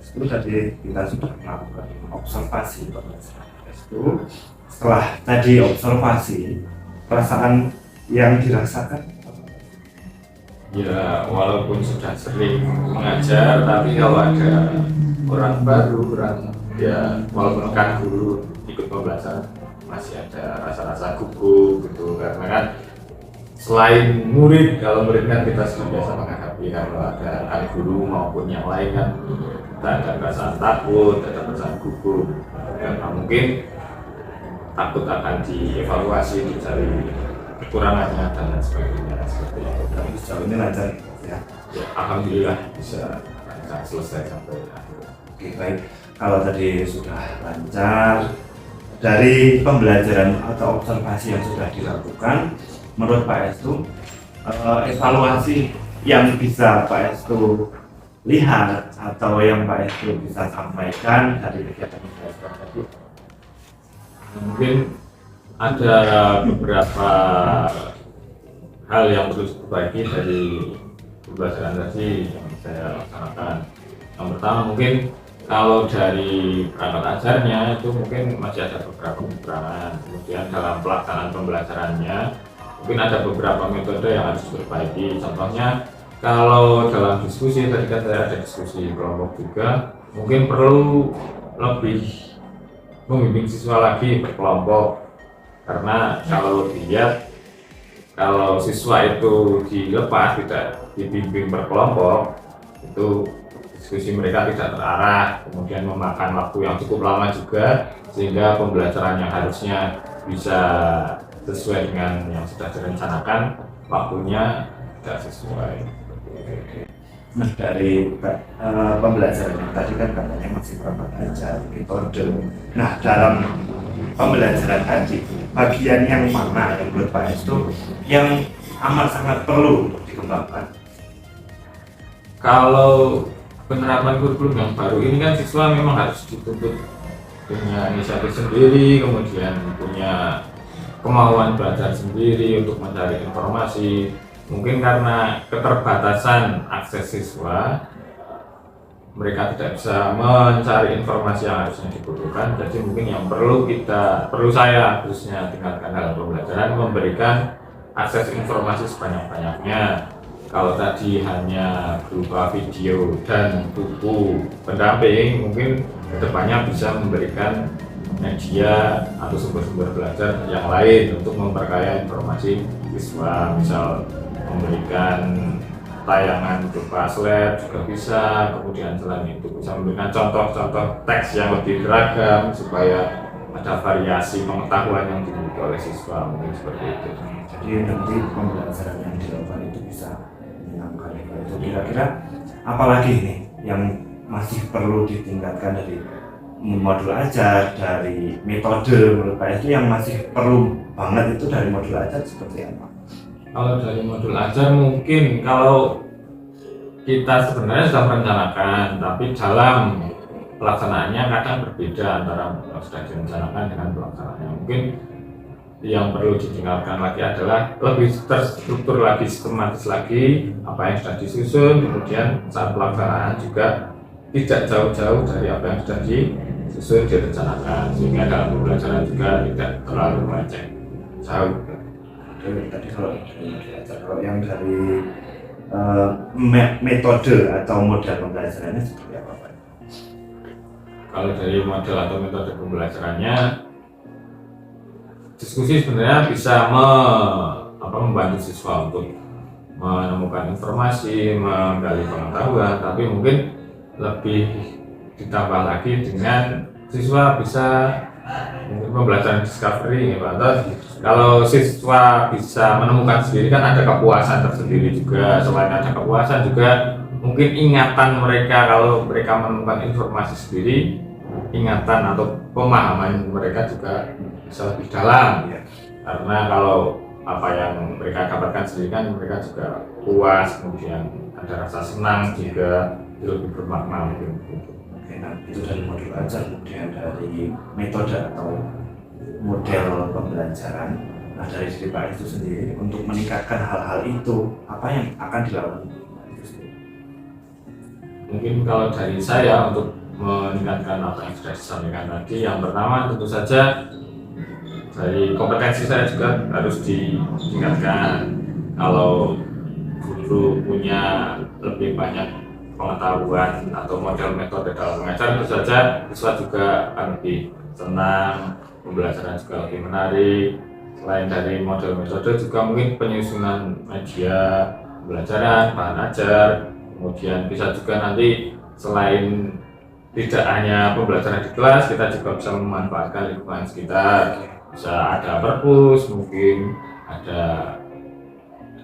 itu tadi kita sudah melakukan observasi pembelajaran itu. Setelah tadi observasi, perasaan yang dirasakan Ya, walaupun sudah sering mengajar, tapi kalau ada orang baru, ya walaupun kan guru ikut pembelajaran masih ada rasa-rasa gugup gitu, karena kan selain murid, kalau murid kan kita sudah biasa menghadapi, kalau ada kan guru maupun yang lain kan kita ada perasaan takut, ada perasaan gugup, karena mungkin takut akan dievaluasi, dicari kekurangannya dan lain sebagainya seperti itu. dan sejauh ini lancar ya. Ya, alhamdulillah bisa lancar selesai sampai akhir. Oke, baik. Kalau tadi sudah lancar, dari pembelajaran atau observasi yang sudah dilakukan, menurut Pak Estu, evaluasi yang bisa Pak Estu lihat atau yang Pak Estu bisa sampaikan dari kegiatan pembelajaran tadi? Mungkin ada beberapa hal yang perlu diperbaiki dari pembelajaran tadi yang saya laksanakan. Yang pertama mungkin kalau dari perangkat ajarnya itu mungkin masih ada beberapa kekurangan. Kemudian dalam pelaksanaan pembelajarannya mungkin ada beberapa metode yang harus diperbaiki. Contohnya kalau dalam diskusi, tadi kan saya ada diskusi kelompok juga, mungkin perlu lebih membimbing siswa lagi berkelompok, karena kalau dilihat kalau siswa itu dilepas tidak dibimbing berkelompok, itu diskusi mereka tidak terarah, kemudian memakan waktu yang cukup lama juga, sehingga pembelajaran yang harusnya bisa sesuai dengan yang sudah direncanakan, waktunya tidak sesuai. Nah, dari pembelajaran yang tadi kan katanya masih perangkat ajar, metode. Nah, dalam pembelajaran tadi, bagian yang mana yang menurut Pak Estu yang amat sangat perlu untuk dikembangkan? Kalau penerapan kurikulum yang baru ini kan siswa memang harus dituntut punya inisiatif sendiri, kemudian punya kemauan belajar sendiri untuk mencari informasi. Mungkin karena keterbatasan akses siswa, mereka tidak bisa mencari informasi yang harusnya dibutuhkan. Jadi mungkin yang perlu saya khususnya tingkatkan dalam pembelajaran, memberikan akses informasi sebanyak-banyaknya. Kalau tadi hanya berupa video dan buku pendamping, mungkin kedepannya bisa memberikan media atau sumber-sumber belajar yang lain untuk memperkaya informasi siswa, misal memberikan tayangan berupa slide juga bisa, kemudian selain itu bisa memberikan contoh-contoh teks yang lebih beragam supaya ada variasi pengetahuan yang dimiliki oleh siswa, mungkin seperti itu. Jadi nanti pembelajaran yang dilakukan itu bisa menyenangkan. Itu kira-kira apalagi nih yang masih perlu ditingkatkan dari modul ajar, dari metode menurut Pak Estu yang masih perlu banget itu dari modul ajar seperti apa? Kalau dari modul ajar mungkin kalau kita sebenarnya sudah merencanakan, tapi dalam pelaksanaannya kadang berbeda antara yang sudah direncanakan dengan pelaksanaannya. Mungkin yang perlu ditingkatkan lagi adalah lebih terstruktur lagi, sistematis lagi apa yang sudah disusun, kemudian saat pelaksanaan juga tidak jauh-jauh dari apa yang sudah disusun, direncanakan, sehingga dalam pembelajaran juga tidak terlalu melenceng jauh. Tadi kalau yang dari metode atau model pembelajarannya seperti apa Pak? Kalau dari model atau metode pembelajarannya, diskusi sebenarnya bisa membantu siswa untuk menemukan informasi, menggali pengetahuan, tapi mungkin lebih ditambah lagi dengan siswa bisa mungkin pembelajaran discovery, atau kalau siswa bisa menemukan sendiri kan ada kepuasan tersendiri juga. Selain ada kepuasan juga mungkin ingatan mereka, kalau mereka menemukan informasi sendiri, ingatan atau pemahaman mereka juga bisa lebih dalam ya. Karena kalau apa yang mereka dapatkan sendiri kan mereka juga puas, kemudian ada rasa senang juga, lebih bermakna mungkin. Oke, nah itu dari modul ajar, kemudian dari metode atau model pembelajaran. Nah, dari diri Pak itu sendiri untuk meningkatkan hal-hal itu apa yang akan dilakukan? mungkin kalau dari saya untuk meningkatkan apa yang sudah disampaikan tadi, yang pertama tentu saja dari kompetensi saya juga harus ditingkatkan. Kalau guru punya lebih banyak pengetahuan atau model metode dalam mengajar, tentu saja siswa juga akan lebih senang, pembelajaran juga lebih menarik. Selain dari model metode juga mungkin penyusunan media pembelajaran, bahan ajar, kemudian bisa juga nanti selain tidak hanya pembelajaran di kelas, kita juga bisa memanfaatkan lingkungan sekitar. Bisa ada perpus, mungkin ada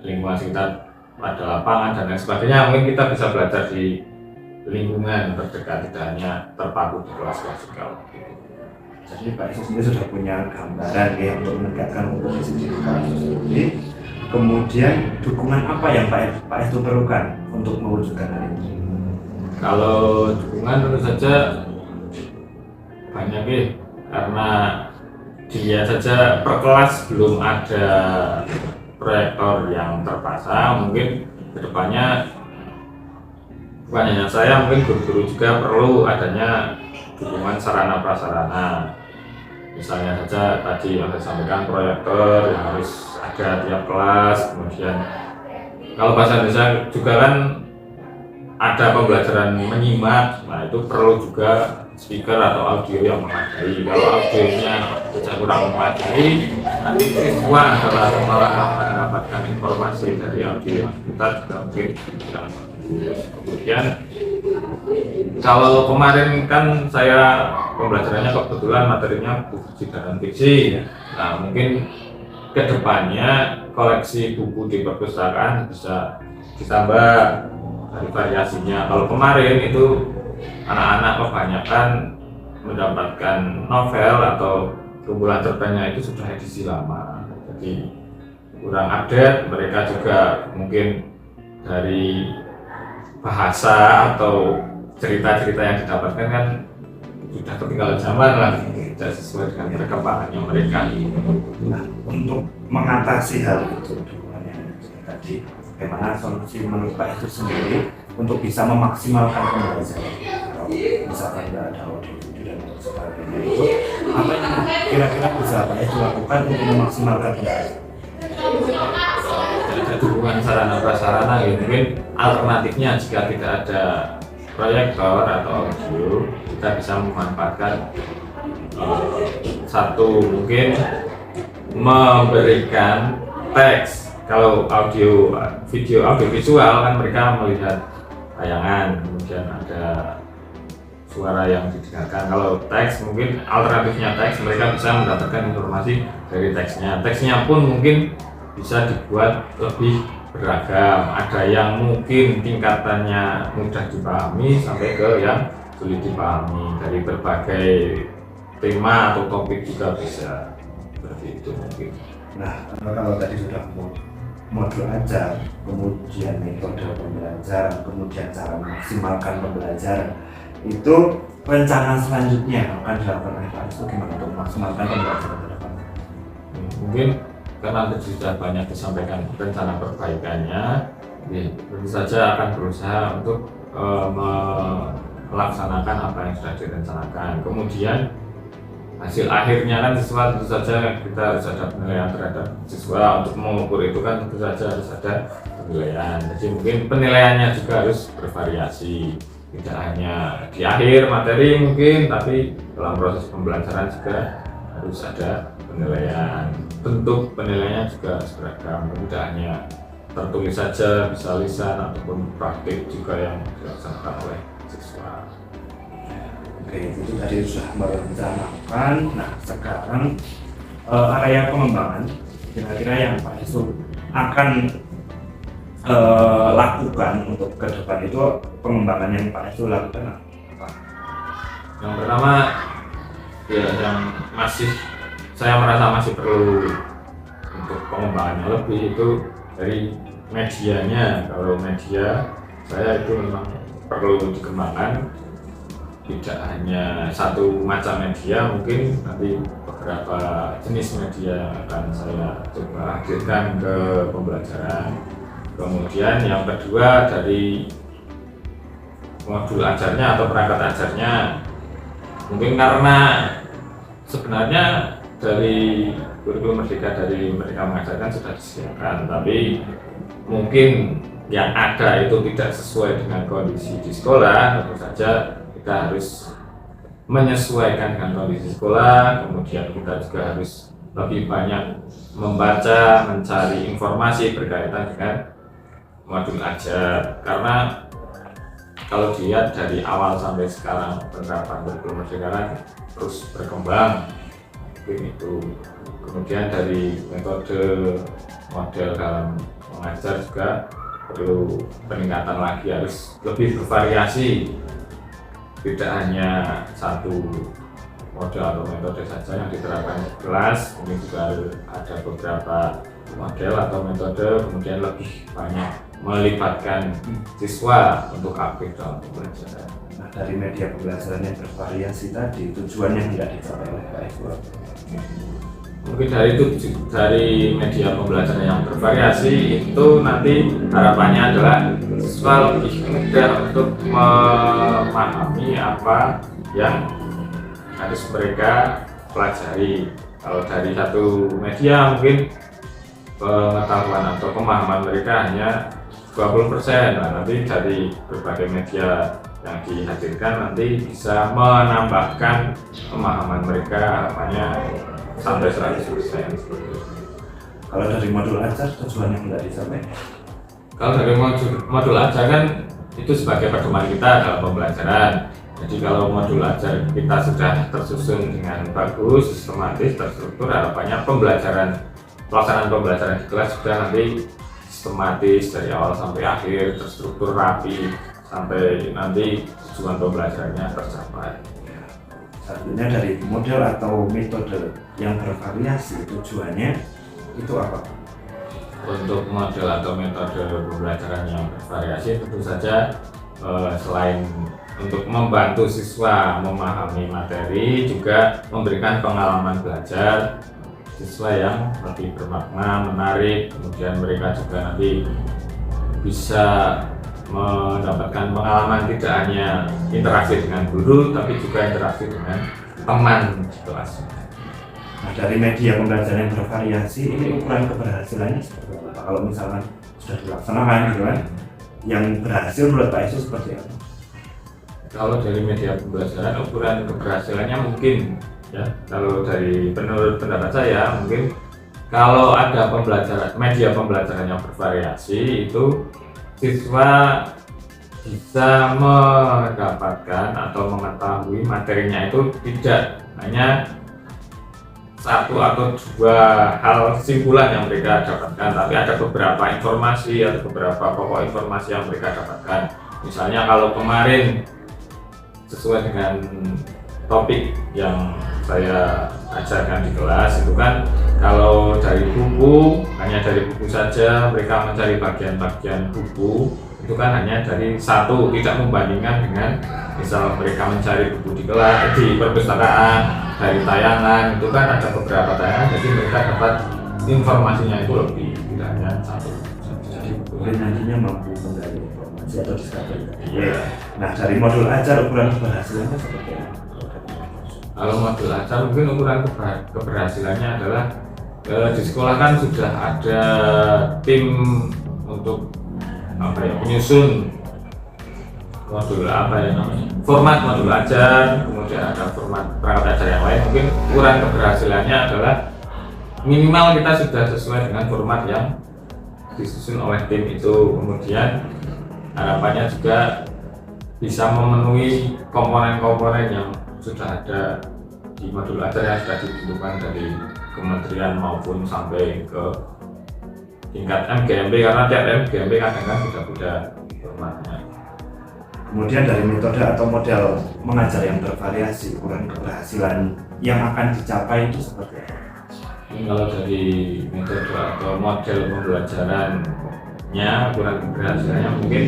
lingkungan sekitar, ada lapangan dan lain sebagainya. Mungkin kita bisa belajar di lingkungan terdekat, tidak hanya terpaku di kelas-kelas juga. Jadi Pak Yesus sendiri sudah punya gambaran ya untuk menegakkan hukum disiplin Pak Yesus sendiri. Kemudian dukungan apa yang Pak Yesus perlukan untuk mewujudkan hal ini? Kalau dukungan tentu saja banyak ya, karena dilihat saja per kelas belum ada proyektor yang terpasang. Mungkin kedepannya bukan hanya saya, mungkin guru-guru juga perlu adanya dukungan sarana prasarana. Misalnya saja tadi yang saya sampaikan, proyektor yang harus ada tiap kelas. Kemudian kalau bahasa Indonesia juga kan ada pembelajaran menyimak, nah itu perlu juga speaker atau audio yang memadai. Kalau audionya saja kurang memadai, nanti siswa adalah malah mendapatkan informasi dari audio yang kita juga mungkin kurang bagus. Kemudian kalau kemarin kan saya pembelajarannya kebetulan materinya buku dan fiksi, nah mungkin kedepannya koleksi buku di perpustakaan bisa ditambah dari variasinya. Kalau kemarin itu anak-anak kebanyakan mendapatkan novel atau kumpulan cerpennya itu sudah edisi lama, jadi kurang update. Mereka juga mungkin dari bahasa atau cerita-cerita yang didapatkan kan sudah ketinggalan zaman lah, tidak sesuai dengan perkembangannya mereka. Nah, untuk mengatasi hal itu tadi, bagaimana solusi menurut Pak Yesus sendiri untuk bisa memaksimalkan pembelajaran? Misalkan tidak ada audio dan sebagainya, itu apa yang kira-kira bisa Pak Yesus lakukan untuk memaksimalkan pembelajaran? Ada dukungan sarana prasarana, ya mungkin alternatifnya jika tidak ada proyektor atau audio, kita bisa memanfaatkan satu, mungkin memberikan teks. Kalau audio visual kan mereka melihat tayangan, kemudian ada suara yang didengarkan. Kalau teks, mungkin alternatifnya teks, mereka bisa mendapatkan informasi dari teksnya. Teksnya pun mungkin bisa dibuat lebih beragam. Ada yang mungkin tingkatannya mudah dipahami sampai ke yang sulit dipahami. Dari berbagai tema atau topik juga bisa seperti itu mungkin. Nah, kalau tadi sudah modul ajar, kemudian metode pembelajaran, kemudian cara memaksimalkan pembelajaran, itu rencana selanjutnya akan dilakukan oleh Pak Yesus gimana untuk memaksimalkan pembelajaran ke depan? Mungkin karena sudah banyak disampaikan rencana perbaikannya, ya, tentu saja akan berusaha untuk melaksanakan apa yang sudah direncanakan. Kemudian hasil akhirnya kan siswa, tentu saja kita harus ada penilaian terhadap siswa. Untuk mengukur itu kan tentu saja harus ada penilaian. Jadi mungkin penilaiannya juga harus bervariasi, tidak hanya di akhir materi mungkin, tapi dalam proses pembelajaran juga harus ada penilaian. Bentuk penilaiannya juga harus beragam, tidak hanya tertulis saja, bisa lisan ataupun praktik juga yang dilaksanakan oleh siswa. Oke, itu tadi sudah merencanakan. Nah, sekarang area pengembangan kira-kira yang Pak Yesus akan lakukan untuk ke depan itu, pengembangan yang Pak Yesus lakukan apa? Yang pertama, ya yang saya merasa masih perlu untuk pengembangannya lebih itu dari medianya. Kalau media saya itu memang perlu dikembangkan, tidak hanya satu macam media, mungkin nanti beberapa jenis media akan saya coba hadirkan ke pembelajaran. Kemudian yang kedua, dari modul ajarnya atau perangkat ajarnya. Mungkin karena sebenarnya dari kurikulum Merdeka dari Merdeka Mengajarkan sudah disediakan, tapi mungkin yang ada itu tidak sesuai dengan kondisi di sekolah. Tentu saja kita harus menyesuaikan dengan kondisi sekolah, kemudian kita juga harus lebih banyak membaca, mencari informasi berkaitan dengan modul ajar. Karena kalau dilihat dari awal sampai sekarang penerapan kurikulum Merdeka terus berkembang, itu kemudian dari metode model dalam mengajar juga perlu peningkatan lagi, harus lebih bervariasi, tidak hanya satu model atau metode saja yang diterapkan di kelas, mungkin juga ada beberapa model atau metode, kemudian lebih banyak melibatkan siswa untuk aktif dalam pembelajaran. Nah, dari media pembelajaran yang bervariasi tadi, tujuannya tidak dicapai oleh Pak Iqbal. Mungkin dari media pembelajaran yang bervariasi itu nanti harapannya adalah siswa lebih mudah untuk memahami apa yang harus mereka pelajari. Kalau dari satu media mungkin pengetahuan atau pemahaman mereka hanya 20%. Nah, nanti dari berbagai media yang dihadirkan nanti bisa menambahkan pemahaman mereka, harapannya sampai 100% seperti itu. Kalau dari modul ajar tujuannya tidak dicapai. Kalau dari modul ajar kan itu sebagai pedoman kita dalam pembelajaran. Jadi kalau modul ajar kita sudah tersusun dengan bagus, sistematis, terstruktur, harapannya pelaksanaan pembelajaran di kelas sudah nanti sistematis dari awal sampai akhir, terstruktur rapi, sampai nanti tujuan pembelajarannya tercapai. Artinya dari model atau metode yang bervariasi tujuannya itu apa? Untuk model atau metode pembelajaran yang bervariasi tentu saja selain untuk membantu siswa memahami materi, juga memberikan pengalaman belajar siswa yang lebih bermakna, menarik, kemudian mereka juga nanti bisa mendapatkan pengalaman tidak hanya interaksi dengan guru, tapi juga interaksi dengan teman di kelas. Nah, dari media pembelajaran yang bervariasi ini ukuran keberhasilannya seperti apa? Kalau misalkan sudah dilaksanakan gitu kan, yang berhasil menurut Pak Isu seperti apa? Kalau dari media pembelajaran ukuran keberhasilannya mungkin ya, kalau dari menurut pendapat saya mungkin kalau ada media pembelajaran yang bervariasi itu siswa bisa mendapatkan atau mengetahui materinya itu tidak hanya satu atau dua hal kesimpulan yang mereka dapatkan, tapi ada beberapa informasi atau beberapa pokok informasi yang mereka dapatkan. Misalnya kalau kemarin sesuai dengan topik yang saya ajarkan di kelas itu kan, kalau dari buku, hanya dari buku saja mereka mencari bagian-bagian buku itu kan hanya dari satu, tidak membandingkan dengan misal mereka mencari buku di kelas, di perpustakaan, dari tayangan itu kan ada beberapa tayangan, jadi mereka dapat informasinya itu lebih, tidak hanya satu. Jadi mungkin nantinya mampu menggali informasi atau discovery. Iya. Nah, dari modul ajar ukuran keberhasilannya seperti apa? Kalau modul ajar mungkin ukuran keberhasilannya adalah di sekolah kan sudah ada tim untuk menyusun modul format modul ajar, kemudian ada format perangkat ajar yang lain. Mungkin ukuran keberhasilannya adalah minimal kita sudah sesuai dengan format yang disusun oleh tim itu, kemudian harapannya juga bisa memenuhi komponen-komponen yang sudah ada di modul ajar yang sudah ditentukan dari kementerian maupun sampai ke tingkat MGMP, karena tiap MGMP kadang-kadang sudah punya formatnya. Kemudian dari metode atau model mengajar yang bervariasi, ukuran keberhasilan yang akan dicapai itu seperti apa? Kalau dari metode atau model pembelajarannya, ukuran keberhasilannya mungkin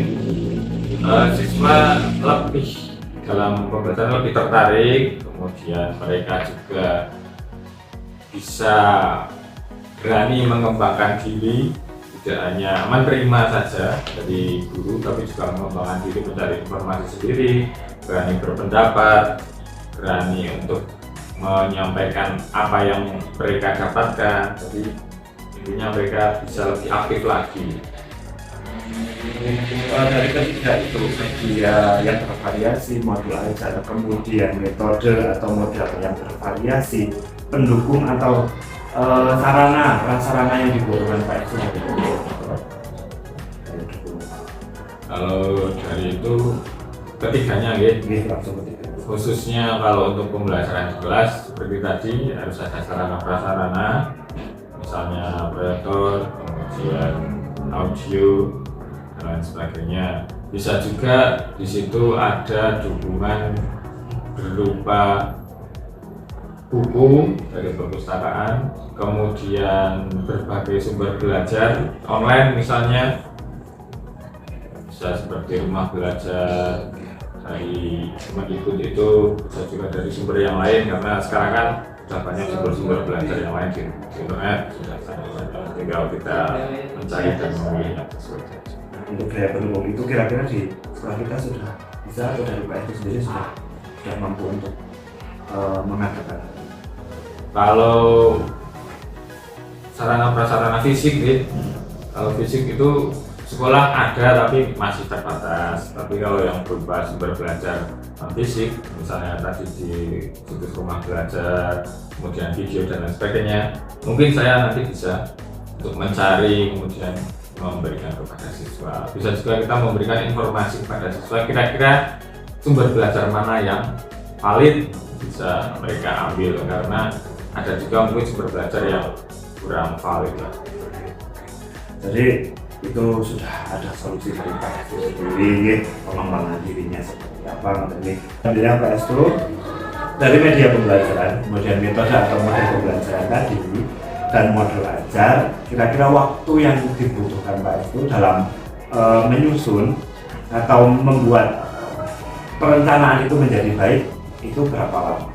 siswa lebih dalam pembelajaran lebih tertarik, kemudian mereka juga bisa berani mengembangkan diri, tidak hanya menerima saja dari guru, tapi juga mengembangkan diri, mencari informasi sendiri, berani berpendapat, berani untuk menyampaikan apa yang mereka dapatkan. Jadi intinya mereka bisa lebih aktif lagi. Dari ketiga itu media yang bervariasi, modul ajar, kemudian metode atau model yang bervariasi, pendukung atau sarana yang dibutuhkan Pak Esu. Kalau dari itu ketiganya ya, Langsung ketiga. khususnya kalau untuk pembelajaran di kelas seperti tadi harus ada sarana prasarana, misalnya proyektor, kemudian audio dan lain sebagainya. Bisa juga di situ ada dukungan berupa buku dari perpustakaan, kemudian berbagai sumber belajar online, misalnya bisa seperti rumah belajar dari Kemendikbud, itu bisa juga dari sumber yang lain, karena sekarang kan sudah banyak sumber-sumber belajar yang lain di internet, sudah tinggal kita mencari dan memilih. Untuk gaya pendukung itu kira-kira di sekolah kita sudah bisa, atau dari Pak Esu sendiri sudah mampu untuk mengadakan? Kalau sarana prasarana fisik gitu, kalau fisik itu sekolah ada tapi masih terbatas. Tapi kalau yang berupa sumber belajar fisik, misalnya tadi di situs rumah belajar, kemudian video dan lain sebagainya, mungkin saya nanti bisa untuk mencari kemudian memberikan kepada siswa. Bisa juga kita memberikan informasi kepada siswa kira-kira sumber belajar mana yang valid bisa mereka ambil, karena ada juga mungkin sumber belajar yang kurang valid lah. Jadi itu sudah ada solusi dari Pak Esu sendiri, pengembangan dirinya seperti apa. Kemudian Pak Esu dari media pembelajaran, kemudian metode atau model pembelajaran tadi dan modul ajar, kira-kira waktu yang dibutuhkan Pak Esu dalam menyusun atau membuat perencanaan itu menjadi baik itu berapa lama?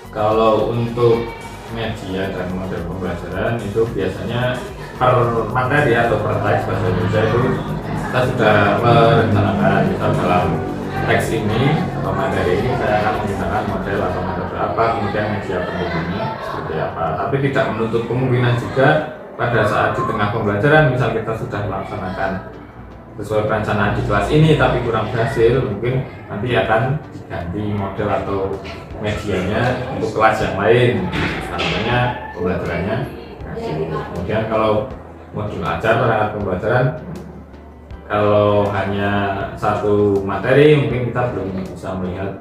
Kalau untuk media dan model pembelajaran itu biasanya per materi atau per teks bahasa Indonesia itu kita sudah merencanakan, misal dalam teks ini atau materi ini saya akan menggunakan model atau metode apa, kemudian media pendukungnya seperti apa. Tapi tidak menutup kemungkinan juga pada saat di tengah pembelajaran, misal kita sudah melaksanakan sesuai perencanaan di kelas ini tapi kurang berhasil, mungkin nanti akan diganti model atau medianya untuk kelas yang lain, namanya pembelajarannya. Kemudian kalau modul ajar, perangkat pembelajaran, kalau hanya satu materi mungkin kita belum bisa melihat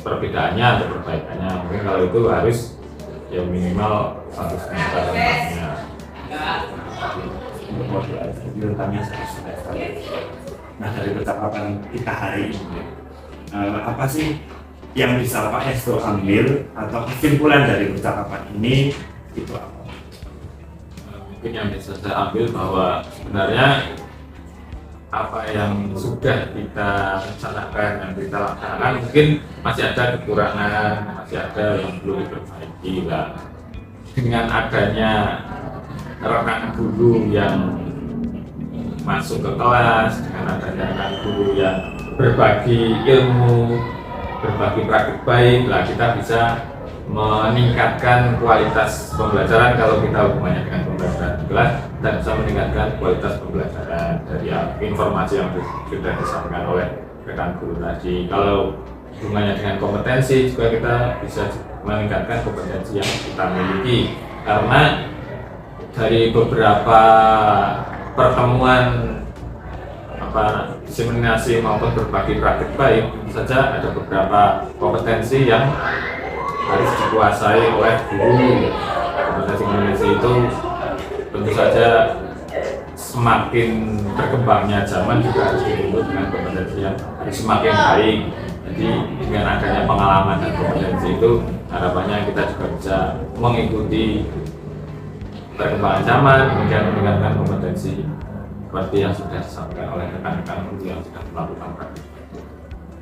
perbedaannya atau perbaikannya. Mungkin kalau itu harus ya minimal 1 semester tempatnya. Untuk modul ajar rentangnya 1 semester. Nah, dari percakapan kita hari ini, apa sih yang bisa Pak Esu ambil atau kesimpulan dari percakapan ini itu apa? Mungkin yang bisa saya ambil bahwa sebenarnya apa yang sudah kita rencanakan, yang kita laksanakan, mungkin masih ada kekurangan, masih ada yang perlu diperbaiki lah. Dengan adanya rekan guru yang masuk ke kelas, dengan adanya rekan guru yang berbagi ilmu, berbagi praktik baik lah, kita bisa meningkatkan kualitas pembelajaran kalau kita hubungannya dengan pembelajaran di kelas, dan bisa meningkatkan kualitas pembelajaran dari informasi yang sudah disampaikan oleh rekan guru tadi. Kalau hubungannya dengan kompetensi juga kita bisa meningkatkan kompetensi yang kita miliki, karena dari beberapa pertemuan diseminasi maupun berbagi praktik baik saja ada beberapa kompetensi yang harus dikuasai oleh guru. Kompetensi itu tentu saja semakin berkembangnya zaman juga harus dituntut dengan kompetensi yang semakin baik. Jadi dengan adanya pengalaman dan kompetensi itu harapannya kita juga bisa mengikuti perkembangan zaman, kemudian meningkatkan kompetensi seperti yang sudah disampaikan oleh rekan-rekan guru yang sudah melakukan praktik.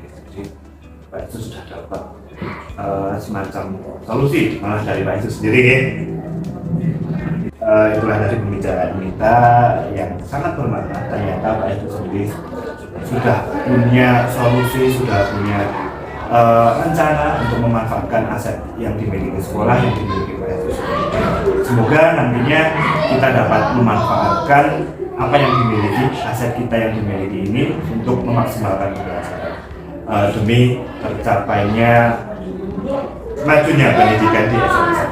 Jadi Pak Esu sudah dapat semacam solusi malah dari Pak Esu sendiri ya. itulah tadi pembicaraan kita yang sangat bermakna. Ternyata Pak Estu sendiri sudah punya solusi, sudah punya rencana untuk memanfaatkan aset yang dimiliki sekolah, yang dimiliki Pak Estu sendiri. Semoga nantinya kita dapat memanfaatkan apa yang dimiliki, aset kita yang dimiliki ini untuk memaksimalkan pembelajaran demi tercapainya majunya pendidikan di SMA.